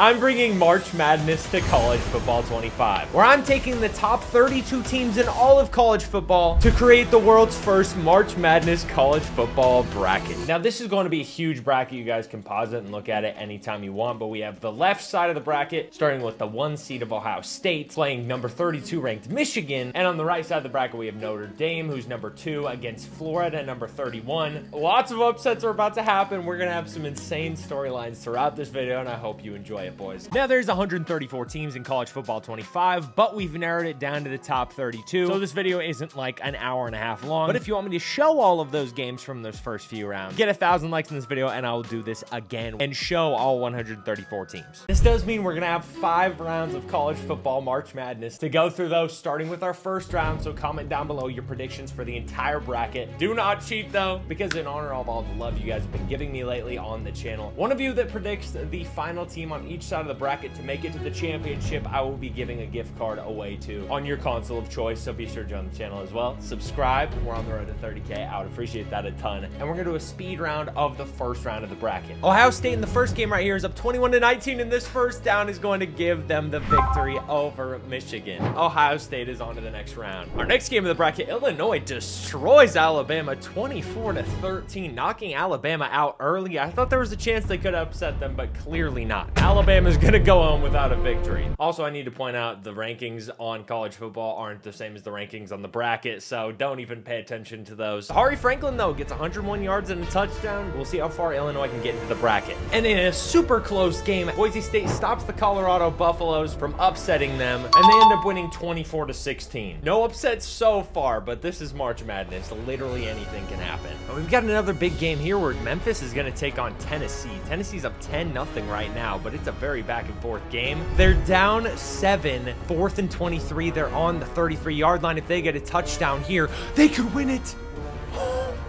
I'm bringing March Madness to College Football 25, where I'm taking the top 32 teams in all of college football to create the world's first March Madness college football bracket. Now, this is going to be a huge bracket. You guys can pause it and look at it anytime you want, but we have the left side of the bracket, starting with the 1 seed of Ohio State, playing number 32 ranked Michigan, and on the right side of the bracket, we have Notre Dame, who's number 2, against Florida, number 31. Lots of upsets are about to happen. We're going to have some insane storylines throughout this video, and I hope you enjoy it, boys. Now, there's 134 teams in college football 25, but we've narrowed it down to the top 32. So this video isn't like an hour and a half long, but if you want me to show all of those games from those first few rounds, get 1,000 likes in this video and I will do this again and show all 134 teams. This does mean we're gonna have 5 rounds of college football March Madness to go through those, starting with our first round. So comment down below your predictions for the entire bracket. Do not cheat though, because in honor of all the love you guys have been giving me lately on the channel, one of you that predicts the final team on each side of the bracket to make it to the championship, I will be giving a gift card away to on your console of choice. So be sure to join the channel as well. Subscribe. We're on the road to 30K. I would appreciate that a ton. And we're gonna do a speed round of the first round of the bracket. Ohio State in the first game right here is up 21-19, and this first down is going to give them the victory over Michigan. Ohio State is on to the next round. Our next game of the bracket, Illinois destroys Alabama 24-13, knocking Alabama out early. I thought there was a chance they could upset them, but clearly not. Alabama's gonna go home without a victory. Also, I need to point out the rankings on college football aren't the same as the rankings on the bracket, so don't even pay attention to those. Hari Franklin, though, gets 101 yards and a touchdown. We'll see how far Illinois can get into the bracket. And in a super close game, Boise State stops the Colorado Buffaloes from upsetting them, and they end up winning 24-16. No upsets so far, but this is March Madness. Literally anything can happen. And we've got another big game here where Memphis is going to take on Tennessee. Tennessee's up 10-0 right now, but it's a very back and forth game. They're down 7, 4th and 23. They're on the 33-yard line. If they get a touchdown here, they could win it.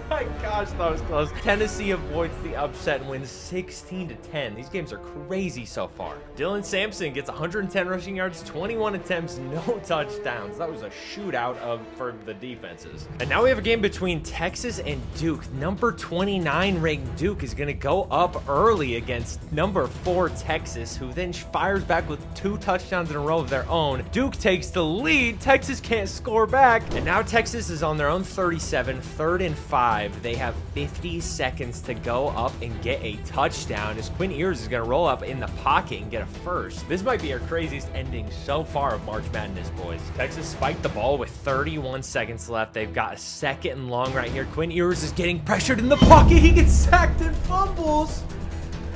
My gosh, that was close. Tennessee avoids the upset and wins 16-10. These games are crazy so far. Dylan Sampson gets 110 rushing yards, 21 attempts, no touchdowns. That was a shootout for the defenses. And now we have a game between Texas and Duke. Number 29 ranked Duke is going to go up early against number 4 Texas, who then fires back with 2 touchdowns in a row of their own. Duke takes the lead. Texas can't score back. And now Texas is on their own 37, 3rd and 5. They have 50 seconds to go up and get a touchdown as Quinn Ewers is going to roll up in the pocket and get a first. This might be our craziest ending so far of March Madness, boys. Texas spiked the ball with 31 seconds left. They've got a 2nd and long right here. Quinn Ewers is getting pressured in the pocket. He gets sacked and fumbles.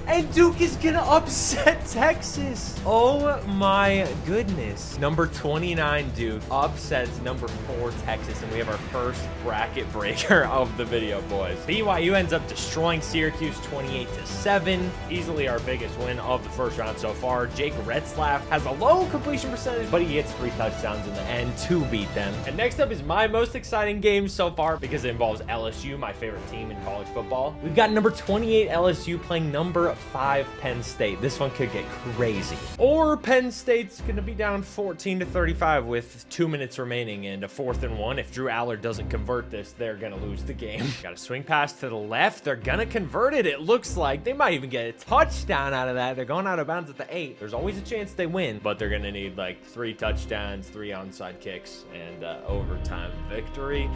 And Duke is gonna upset Texas. Oh my goodness. Number 29 Duke upsets number 4 Texas, and we have our first bracket breaker of the video, boys. BYU ends up destroying Syracuse 28-7. Easily our biggest win of the first round so far. Jake Retzlaff has a low completion percentage, but he gets 3 touchdowns in the end to beat them. And next up is my most exciting game so far because it involves LSU, my favorite team in college football. We've got number 28 LSU playing number 5 Penn State. This one could get crazy. Or Penn State's gonna be down 14-35 with 2 minutes remaining and a 4th and 1. If Drew Aller doesn't convert this, they're gonna lose the game. Got a swing pass to the left. They're gonna convert it. It looks like they might even get a touchdown out of that. They're going out of bounds at the 8. There's always a chance they win, but they're gonna need like 3 touchdowns, 3 onside kicks, and overtime victory.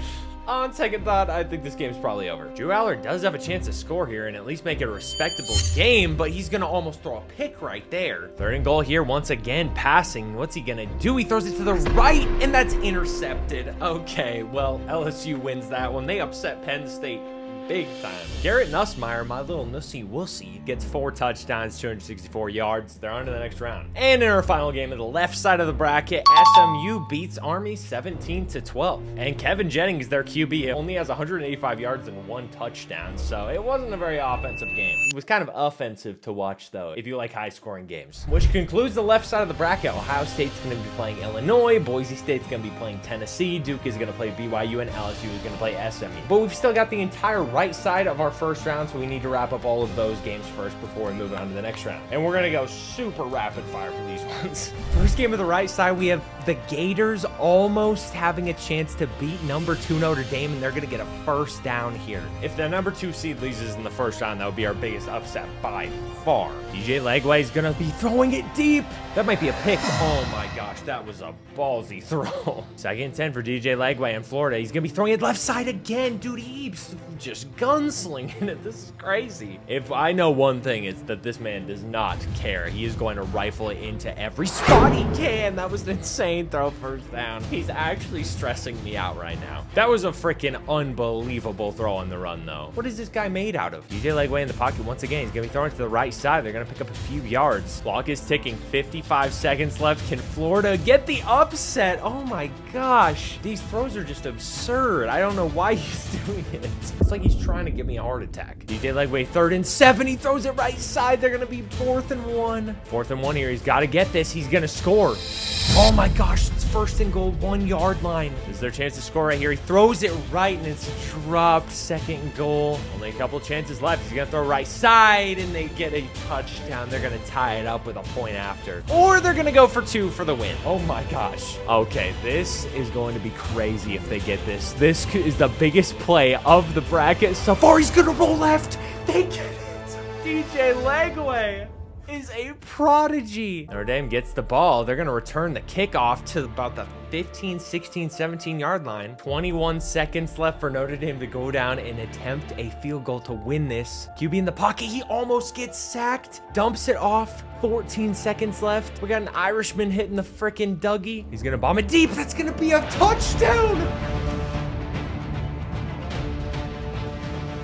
On second thought, I think this game's probably over. Drew Aller does have a chance to score here and at least make it a respectable game, but he's gonna almost throw a pick right there. 3rd and goal here, once again, passing. What's he gonna do? He throws it to the right, and that's intercepted. Okay, well, LSU wins that one. They upset Penn State big time. Garrett Nussmeier, my little nussy wussy, gets 4 touchdowns, 264 yards. They're on to the next round. And in our final game of the left side of the bracket, SMU beats Army 17-12. And Kevin Jennings, their QB, only has 185 yards and 1 touchdown, so it wasn't a very offensive game. It was kind of offensive to watch, though, if you like high-scoring games. Which concludes the left side of the bracket. Ohio State's going to be playing Illinois, Boise State's going to be playing Tennessee, Duke is going to play BYU, and LSU is going to play SMU. But we've still got the entire right side of our first round, so we need to wrap up all of those games first before we move on to the next round. And we're gonna go super rapid fire for these ones. First game of the right side, we have the Gators almost having a chance to beat number 2 Notre Dame, and they're gonna get a first down here. If the number 2 seed loses in the first round, that would be our biggest upset by far. DJ Legway is gonna be throwing it deep. That might be a pick. Oh my gosh, that was a ballsy throw. Second and 10 for DJ Legway in Florida. He's gonna be throwing it left side again. Dude, he's just gunslinging it. This is crazy. If I know one thing, it's that this man does not care. He is going to rifle it into every spot he can. That was an insane throw, first down. He's actually stressing me out right now. That was a freaking unbelievable throw on the run, though. What is this guy made out of? DJ Legway in the pocket once again. He's gonna be throwing to the right side. They're gonna pick up a few yards. Clock is ticking. 55 seconds left. Can Florida get the upset? Oh my gosh. These throws are just absurd. I don't know why he's doing it. It's like he's trying to give me a heart attack. DJ Legway, 3rd and 7. He throws it right side. They're gonna be 4th and 1. 4th and 1 here. He's got to get this. He's gonna score. Oh my gosh, it's 1st and goal, 1 yard line. This is their chance to score right here. He throws it right and it's dropped. 2nd and goal. Only a couple chances left. He's gonna throw right side and they get a touchdown. They're gonna tie it up with a point after. Or they're gonna go for 2 for the win. Oh my gosh. Okay, this is going to be crazy if they get this. This is the biggest play of the bracket so far. He's gonna roll left. They get it. DJ Legway is a prodigy. Notre Dame gets the ball. They're going to return the kickoff to about the 15, 16, 17 yard line. 21 seconds left for Notre Dame to go down and attempt a field goal to win this. QB in the pocket. He almost gets sacked. Dumps it off. 14 seconds left. We got an Irishman hitting the frickin' Dougie. He's going to bomb it deep. That's going to be a touchdown.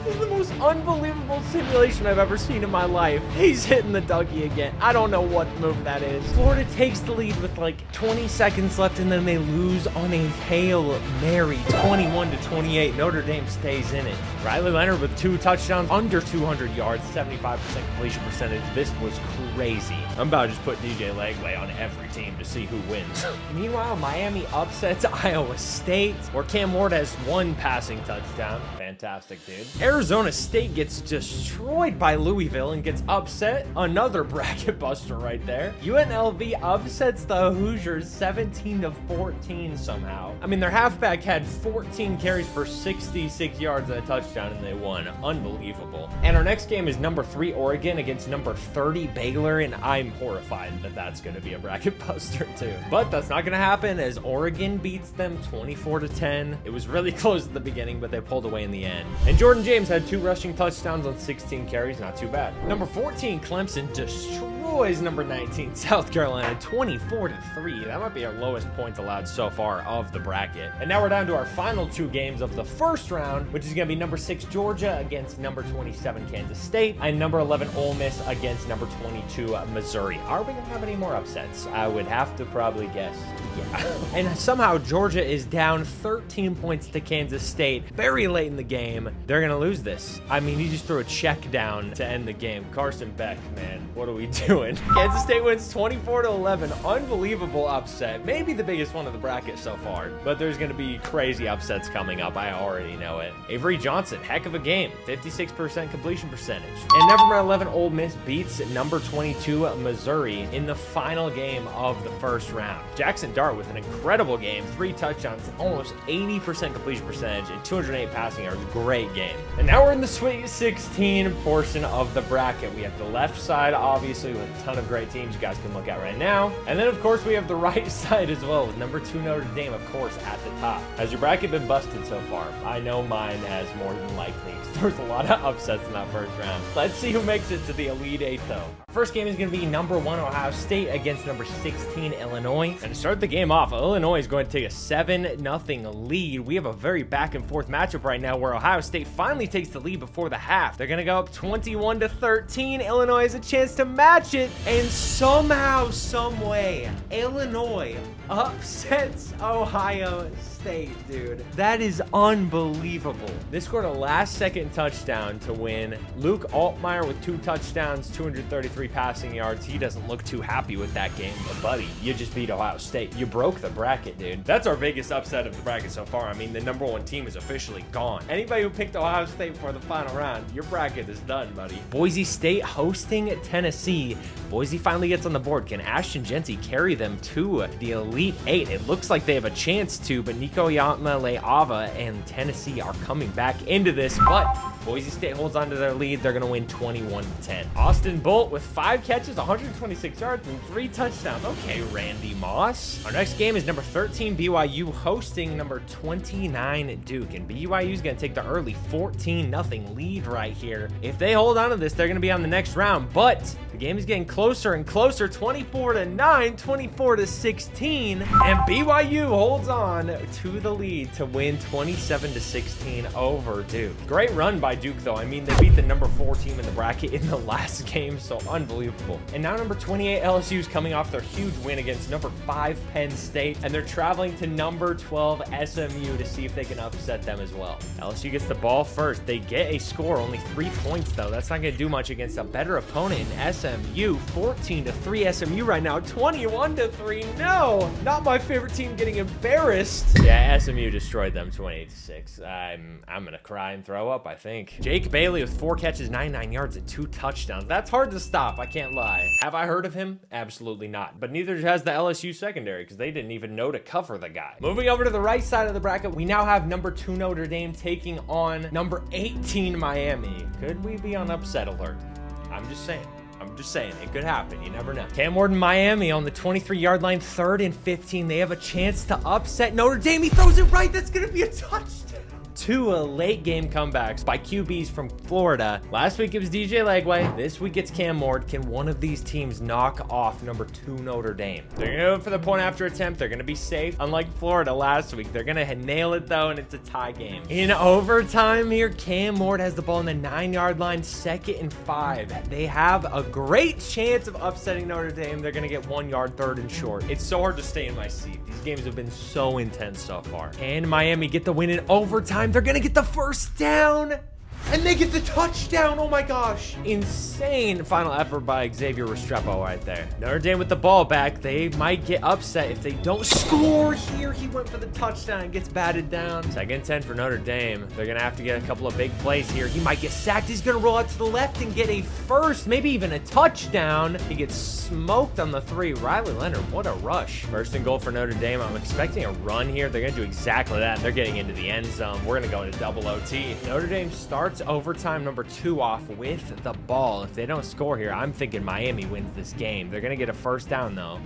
This is the most unbelievable simulation I've ever seen in my life. He's hitting the Dougie again. I don't know what move that is. Florida takes the lead with like 20 seconds left, and then they lose on a Hail Mary, 21-28. Notre Dame stays in it. Riley Leonard with 2 touchdowns, under 200 yards, 75% completion percentage. This was crazy. I'm about to just put DJ Legway on every team to see who wins. Meanwhile, Miami upsets Iowa State, where Cam Ward has 1 passing touchdown. Fantastic, dude. Arizona State gets destroyed by Louisville and gets upset. Another bracket buster right there. UNLV upsets the Hoosiers 17-14 somehow. I mean, their halfback had 14 carries for 66 yards and a touchdown, and they won. Unbelievable. And our next game is number 3 Oregon against number 30 Baylor, and I'm horrified that that's going to be a bracket buster too. But that's not going to happen as Oregon beats them 24-10. It was really close at the beginning, but they pulled away in the end. And Jordan James had 2 rushing touchdowns on 16 carries. Not too bad. Number 14 Clemson destroys number 19 South Carolina 24-3. That might be our lowest points allowed so far of the bracket. And now we're down to our final 2 games of the first round, which is going to be number 6 Georgia against number 27 Kansas State and number 11 Ole Miss against number 22 Missouri. Are we going to have any more upsets? I would have to probably guess yeah. And somehow Georgia is down 13 points to Kansas State very late in the game. They're going to lose this. I mean, he just threw a check down to end the game. Carson Beck, man, what are we doing? Kansas State wins 24-11. Unbelievable upset. Maybe the biggest one of the bracket so far, but there's going to be crazy upsets coming up. I already know it. Avery Johnson, heck of a game. 56% completion percentage. And number 11 Ole Miss beats number 22 Missouri in the final game of the first round. Jackson Dart with an incredible game. 3 touchdowns, almost 80% completion percentage, and 208 passing yards. Great game. And now we're in the Sweet 16 portion of the bracket. We have the left side, obviously, with a ton of great teams you guys can look at right now. And then, of course, we have the right side as well, with number 2 Notre Dame, of course, at the top. Has your bracket been busted so far? I know mine has more than likely. There's a lot of upsets in that first round. Let's see who makes it to the Elite 8, though. First game is going to be number 1 Ohio State against number 16 Illinois. And to start the game off, Illinois is going to take a 7-0 lead. We have a very back and forth matchup right now where Ohio State finally takes the lead before the half. They're going to go up 21-13. Illinois has a chance to match it. And somehow, some way, Illinois upsets Ohio State. State, dude. That is unbelievable. They scored a last-second touchdown to win. Luke Altmaier with 2 touchdowns, 233 passing yards. He doesn't look too happy with that game. But, buddy, you just beat Ohio State. You broke the bracket, dude. That's our biggest upset of the bracket so far. I mean, the #1 team is officially gone. Anybody who picked Ohio State for the final round, your bracket is done, buddy. Boise State hosting Tennessee. Boise finally gets on the board. Can Ashton Jeanty carry them to the Elite Eight? It looks like they have a chance to, but Nico Yamaleava and Tennessee are coming back into this, but Boise State holds on to their lead. They're going to win 21-10. Austin Bolt with 5 catches, 126 yards, and 3 touchdowns. Okay, Randy Moss. Our next game is number 13, BYU hosting number 29, Duke. And BYU is going to take the early 14-0 lead right here. If they hold on to this, they're going to be on the next round. But the game is getting closer and closer, 24-9, 24-16. And BYU holds on to the lead to win 27-16 over Duke. Great run by Duke, though. I mean, they beat the #4 team in the bracket in the last game, so unbelievable. And now number 28, LSU is coming off their huge win against number 5, Penn State, and they're traveling to number 12, SMU, to see if they can upset them as well. LSU gets the ball first. They get a score, only 3 points, though. That's not going to do much against a better opponent in SMU. 14-3 SMU right now, 21-3. No, not my favorite team getting embarrassed. Yeah, SMU destroyed them 28-6. I'm going to cry and throw up, I think. Jake Bailey with 4 catches, 99 yards, and 2 touchdowns. That's hard to stop, I can't lie. Have I heard of him? Absolutely not. But neither has the LSU secondary, because they didn't even know to cover the guy. Moving over to the right side of the bracket, we now have number 2 Notre Dame taking on number 18 Miami. Could we be on upset alert? I'm just saying. It could happen. You never know. Cam Ward and Miami on the 23-yard line, 3rd and 15. They have a chance to upset Notre Dame. He throws it right. That's going to be a touchdown. 2 late game comebacks by QBs from Florida. Last week it was DJ Legway. This week it's Cam Ward. Can one of these teams knock off number 2 Notre Dame? They're going to go for the point after attempt. They're going to be safe. Unlike Florida last week, they're going to nail it though, and it's a tie game. In overtime here, Cam Ward has the ball on the 9-yard line, 2nd and 5. They have a great chance of upsetting Notre Dame. They're going to get 1 yard, 3rd and short. It's so hard to stay in my seat. These games have been so intense so far. And Miami get the win in overtime. They're going to get the first down. And they get the touchdown. Oh my gosh. Insane final effort by Xavier Restrepo right there. Notre Dame with the ball back. They might get upset if they don't score here. He went for the touchdown and gets batted down. 2nd and 10 for Notre Dame. They're going to have to get a couple of big plays here. He might get sacked. He's going to roll out to the left and get a first, maybe even a touchdown. He gets smoked on the 3. Riley Leonard, what a rush. 1st and goal for Notre Dame. I'm expecting a run here. They're going to do exactly that. They're getting into the end zone. We're going to go into double OT. Notre Dame starts overtime number 2 off with the ball. If they don't score here, I'm thinking Miami wins this game. They're going to get a first down, though.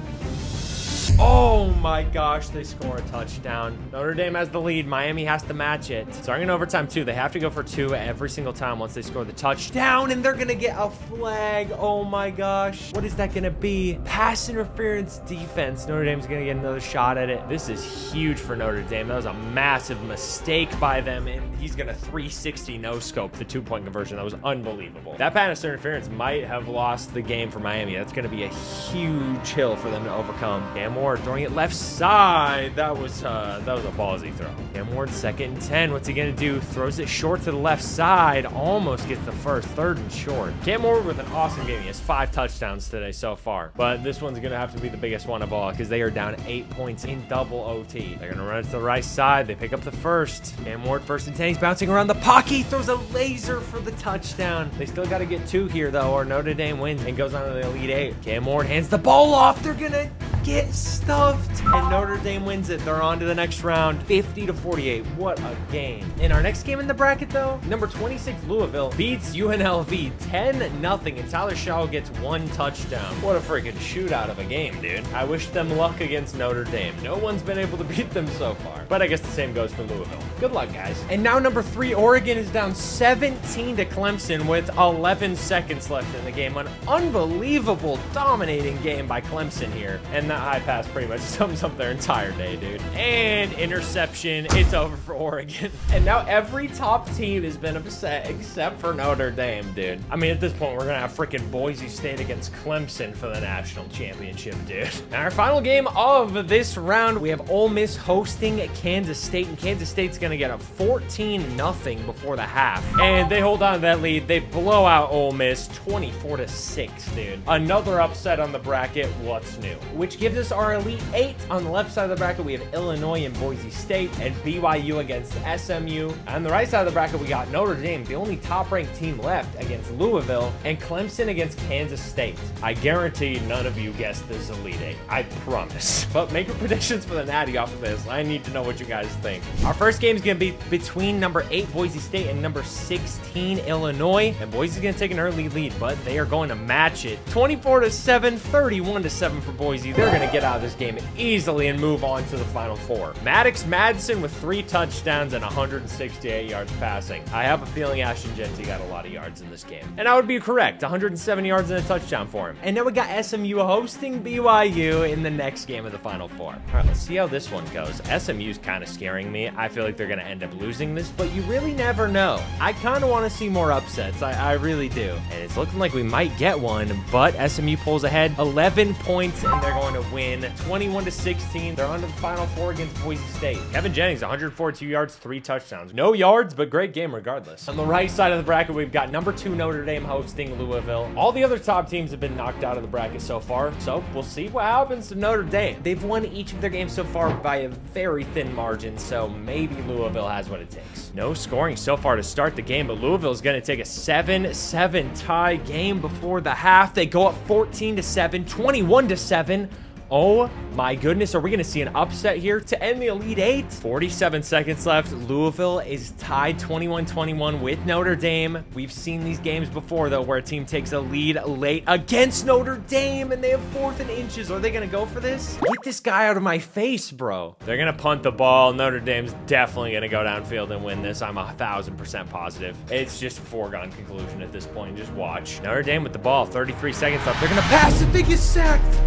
Oh my gosh, they score a touchdown. Notre Dame has the lead. Miami has to match it. Starting in overtime 2, they have to go for 2 every single time once they score the touchdown, and they're going to get a flag. Oh my gosh. What is that going to be? Pass interference defense. Notre Dame's going to get another shot at it. This is huge for Notre Dame. That was a massive mistake by them, and he's going to 360 no-scope the 2-point conversion. That was unbelievable. That pass interference might have lost the game for Miami. That's going to be a huge hill for them to overcome. Cam Ward throwing it left side. That was a ballsy throw. Cam Ward 2nd and 10. What's he gonna do? Throws it short to the left side. Almost gets the first. 3rd and short. Cam Ward with an awesome game. He has 5 touchdowns today so far. But this one's gonna have to be the biggest one of all because they are down 8 points in double OT. They're gonna run it to the right side. They pick up the first. Cam Ward 1st and 10. He's bouncing around the pocket. He throws a laser for the touchdown. They still got to get 2 here though, or Notre Dame wins and goes on to the Elite 8. Cam Ward hands the ball off. They're gonna get stuffed, and Notre Dame wins it. They're on to the next round, 50-48. What a game. In our next game in the bracket, though, number 26 Louisville beats UNLV 10-0, and Tyler Shaw gets 1 touchdown. What a freaking shootout of a game, dude. I wish them luck against Notre Dame. No one's been able to beat them so far, but I guess the same goes for Louisville. Good luck, guys. And now number 3, Oregon is down 17 to Clemson with 11 seconds left in the game. An unbelievable dominating game by Clemson here, and that high pass pretty much sums up their entire day, dude. And interception. It's over for Oregon. And now every top team has been upset except for Notre Dame, dude. I mean, at this point, we're going to have freaking Boise State against Clemson for the national championship, dude. Now, our final game of this round, we have Ole Miss hosting Kansas State, and Kansas State's going to get a 14-0 before the half. And they hold on to that lead. They blow out Ole Miss 24-6, dude. Another upset on the bracket. What's new? Which gives us our Elite Eight. On the left side of the bracket, we have Illinois and Boise State, and BYU against SMU. On the right side of the bracket, we got Notre Dame, the only top-ranked team left, against Louisville, and Clemson against Kansas State. I guarantee none of you guessed this Elite Eight. I promise. But make your predictions for the Natty off of this. I need to know what you guys think. Our first game is going to be between number 8 Boise State and number 16 Illinois, and Boise's going to take an early lead, but they are going to match it 24-7, 31-7 for Boise. They're going to get out of this game easily and move on to the Final Four. Maddox Madsen with 3 touchdowns and 168 yards passing. I have a feeling Ashton Jeanty got a lot of yards in this game, and I would be correct. 107 yards and a touchdown for him. And now we got SMU hosting BYU in the next game of the Final Four. All right, let's see how this one goes. SMU's kind of scaring me. I feel like they're going to end up losing this, but you really never know. I kind of want to see more upsets. I really do. And it's looking like we might get one, but SMU pulls ahead 11 points, and they're going to win 21-16. They're on to the Final Four against Boise State. Kevin Jennings, 142 yards, 3 touchdowns. No yards, but great game regardless. On the right side of the bracket, we've got number 2 Notre Dame hosting Louisville. All the other top teams have been knocked out of the bracket so far, so we'll see what happens to Notre Dame. They've won each of their games so far by a very thin margin, so maybe Louisville has what it takes. No scoring so far to start the game, but Louisville's going to take a 7-7 tie game before the half. They go up 14-7, 21-7. Oh my goodness, are we going to see an upset here to end the Elite Eight? 47 seconds left. Louisville is tied 21-21 with Notre Dame. We've seen these games before, though, where a team takes a lead late against Notre Dame, and they have 4th and inches. Are they going to go for this? Get this guy out of my face, bro. They're going to punt the ball. Notre Dame's definitely going to go downfield and win this. I'm 1,000% positive. It's just a foregone conclusion at this point. Just watch. Notre Dame with the ball. 33 seconds left. They're going to pass it. They get sacked.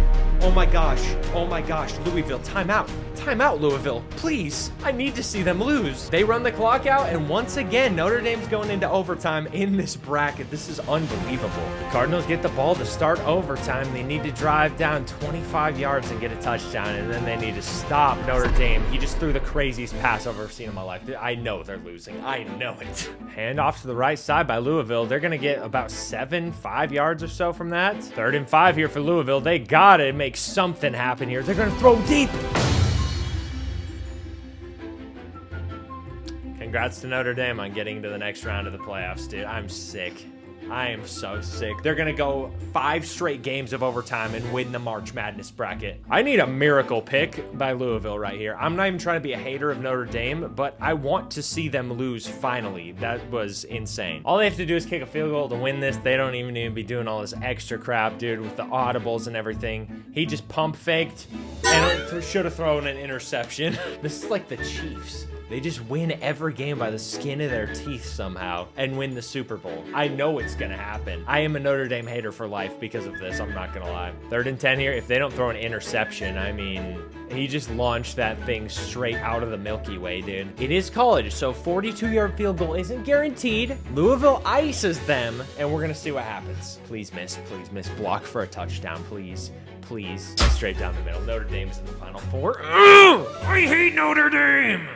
Oh my gosh. Oh my gosh. Louisville, timeout. Timeout, Louisville. Please. I need to see them lose. They run the clock out, and once again, Notre Dame's going into overtime in this bracket. This is unbelievable. The Cardinals get the ball to start overtime. They need to drive down 25 yards and get a touchdown, and then they need to stop Notre Dame. He just threw the craziest pass I've ever seen in my life. I know they're losing. I know it. Hand off to the right side by Louisville. They're going to get about 5 yards or so from that. 3rd and 5 here for Louisville. They got to make something happen here. They're going to throw deep. Congrats to Notre Dame on getting to the next round of the playoffs, dude. I'm sick. I am so sick. They're going to go 5 straight games of overtime and win the March Madness bracket. I need a miracle pick by Louisville right here. I'm not even trying to be a hater of Notre Dame, but I want to see them lose finally. That was insane. All they have to do is kick a field goal to win this. They don't even need to be doing all this extra crap, dude, with the audibles and everything. He just pump faked and should have thrown an interception. This is like the Chiefs. They just win every game by the skin of their teeth somehow and win the Super Bowl. I know it's going to happen. I am a Notre Dame hater for life because of this. I'm not going to lie. 3rd and 10 here. If they don't throw an interception, I mean, he just launched that thing straight out of the Milky Way, dude. It is college, so 42-yard field goal isn't guaranteed. Louisville ices them, and we're going to see what happens. Please miss. Please miss. Block for a touchdown, please. Please. Straight down the middle. Notre Dame's in the Final Four. I hate Notre Dame.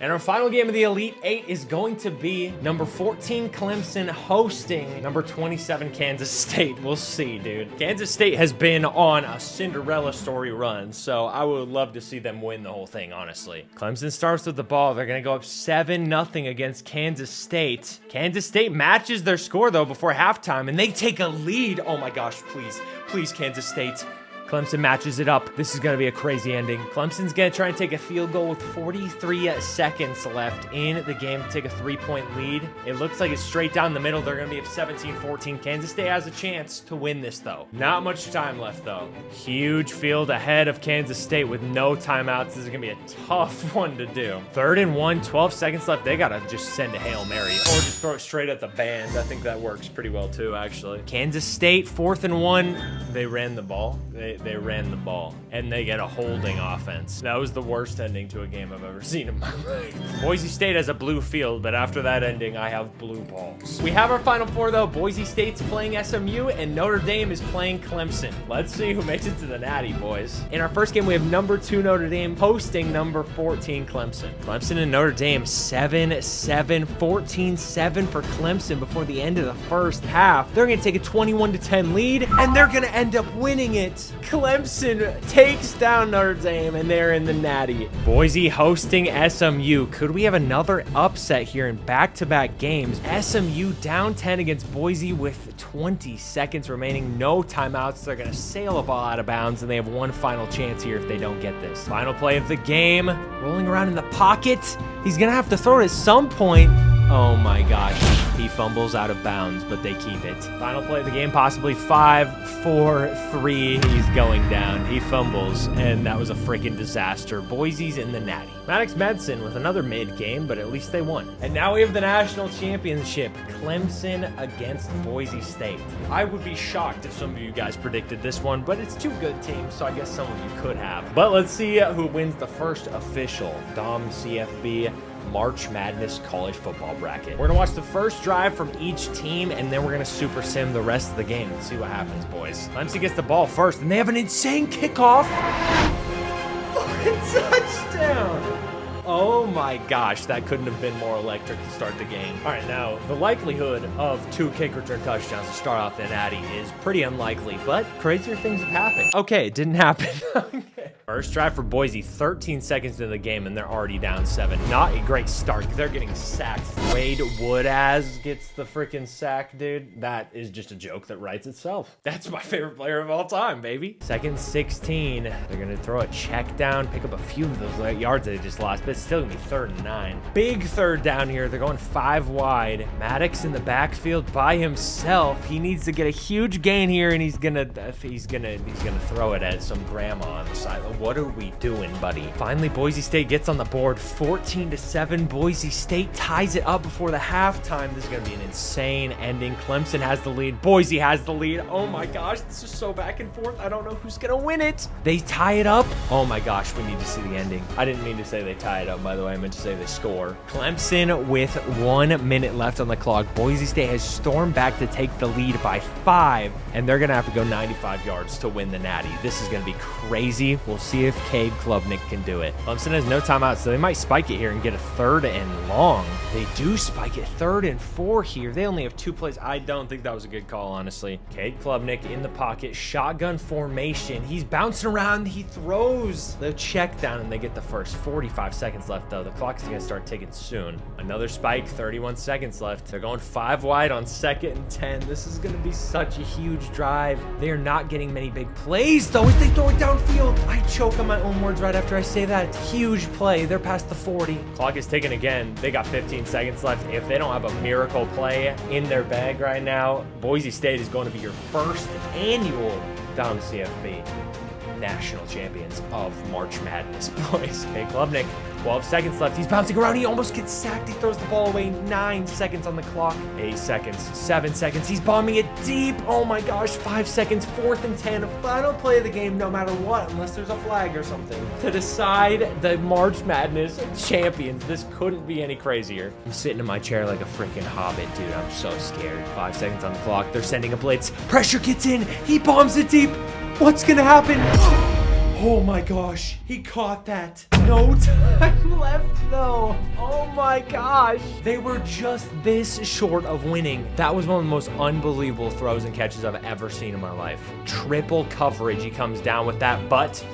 And our final game of the Elite Eight is going to be number 14 Clemson hosting number 27 Kansas State. We'll see, dude. Kansas State has been on a Cinderella story run, so I would love to see them win the whole thing, honestly. Clemson starts with the ball. They're going to go up 7-0 against Kansas State. Kansas State matches their score, though, before halftime, and they take a lead. Oh my gosh, please. Please, Kansas State. Clemson matches it up. This is going to be a crazy ending. Clemson's going to try and take a field goal with 43 seconds left in the game to take a 3-point lead. It looks like it's straight down the middle. They're going to be up 17-14. Kansas State has a chance to win this, though. Not much time left, though. Huge field ahead of Kansas State with no timeouts. This is going to be a tough one to do. 3rd and 1, 12 seconds left. They got to just send a Hail Mary or just throw it straight at the band. I think that works pretty well, too, actually. Kansas State, 4th and 1. They ran the ball. They ran the ball, and they get a holding offense. That was the worst ending to a game I've ever seen in my life. Boise State has a blue field, but after that ending, I have blue balls. We have our Final Four, though. Boise State's playing SMU, and Notre Dame is playing Clemson. Let's see who makes it to the Natty, boys. In our first game, we have number 2 Notre Dame hosting number 14 Clemson. Clemson and Notre Dame 7-7, 14-7 for Clemson before the end of the first half. They're going to take a 21-10 lead, and they're going to end up winning it. Clemson takes down Notre Dame, and they're in the Natty. Boise hosting SMU. Could we have another upset here in back-to-back games? SMU down 10 against Boise with 20 seconds remaining. No timeouts. They're going to sail a ball out of bounds, and they have one final chance here if they don't get this. Final play of the game. Rolling around in the pocket. He's going to have to throw it at some point. Oh my gosh. He fumbles out of bounds, but they keep it. Final play of the game, possibly 5, 4, 3. He's going down. He fumbles, and that was a freaking disaster. Boise's in the Natty. Maddox Medicine with another mid game, but at least they won. And now we have the national championship. Clemson against Boise State. I would be shocked if some of you guys predicted this one, but it's 2 good teams, so I guess some of you could have. But let's see who wins the first official Turned CFB March Madness college football bracket. We're gonna watch the first drive from each team, and then we're gonna super sim the rest of the game and see what happens, boys. Clemson gets the ball first, and they have an insane kickoff. Touchdown! Oh my gosh, that couldn't have been more electric to start the game. All right, now, the likelihood of 2 kick return touchdowns to start off the Natty is pretty unlikely, but crazier things have happened. Okay, it didn't happen. Okay. First drive for Boise, 13 seconds into the game, and they're already down 7. Not a great start. They're getting sacked. Wade Woodaz gets the freaking sack, dude. That is just a joke that writes itself. That's my favorite player of all time, baby. Second 16. They're going to throw a check down, pick up a few of those yards they just lost, but it's still going to be 3rd and 9. Big third down here. They're going 5 wide. Maddox in the backfield by himself. He needs to get a huge gain here, and he's gonna throw it at some grandma on the side. What are we doing, buddy? Finally, Boise State gets on the board, 14-7. Boise State ties it up before the halftime. This is going to be an insane ending. Clemson has the lead. Boise has the lead. Oh my gosh, this is so back and forth. I don't know who's going to win it. They tie it up. Oh my gosh, we need to see the ending. I didn't mean to say they tie it up, by the way. I meant to say they score. Clemson with 1 minute left on the clock. Boise State has stormed back to take the lead by 5, and they're going to have to go 95 yards to win the Natty. This is going to be crazy. We'll see if Cade Klubnik can do it. Clemson has no timeout, so they might spike it here and get a 3rd and long. They do spike it 3rd and 4 here. They only have 2 plays. I don't think that was a good call, honestly. Cade Klubnik in the pocket, shotgun formation. He's bouncing around. He throws the check down, and they get the first. 45 seconds left, though. The clock is going to start ticking soon. Another spike, 31 seconds left. They're going 5 wide on 2nd and 10. This is going to be such a huge drive. They are not getting many big plays, though, as they throw it downfield. I choke on my own words right after I say that. Huge play. They're past the 40. Clock is ticking again. They got 15 seconds left. If they don't have a miracle play in their bag right now, Boise State is going to be your first annual Turned CFB national champions of March Madness, boys. Hey, Klubnik, 12 seconds left. He's bouncing around. He almost gets sacked. He throws the ball away. 9 seconds on the clock. 8 seconds. 7 seconds. He's bombing it deep. Oh my gosh. 5 seconds. 4th and 10. Final play of the game no matter what, unless there's a flag or something, to decide the March Madness champions. This couldn't be any crazier. I'm sitting in my chair like a freaking hobbit, dude. I'm so scared. 5 seconds on the clock. They're sending a blitz. Pressure gets in. He bombs it deep. What's gonna happen? Oh my gosh, he caught that. No time left though. Oh my gosh. They were just this short of winning. That was one of the most unbelievable throws and catches I've ever seen in my life. Triple coverage, he comes down with that, but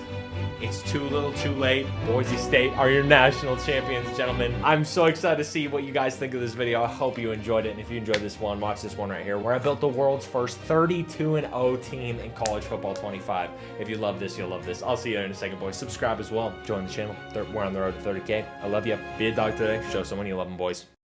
it's too little too late. Boise State are your national champions, gentlemen. I'm so excited to see what you guys think of this video. I hope you enjoyed it. And if you enjoyed this one, watch this one right here, where I built the world's first 32-0 team in college football 25. If you love this, you'll love this. I'll see you in a second, boys. Subscribe as well. Join the channel. We're on the road to 30K. I love you. Be a dog today. Show someone you love them, boys.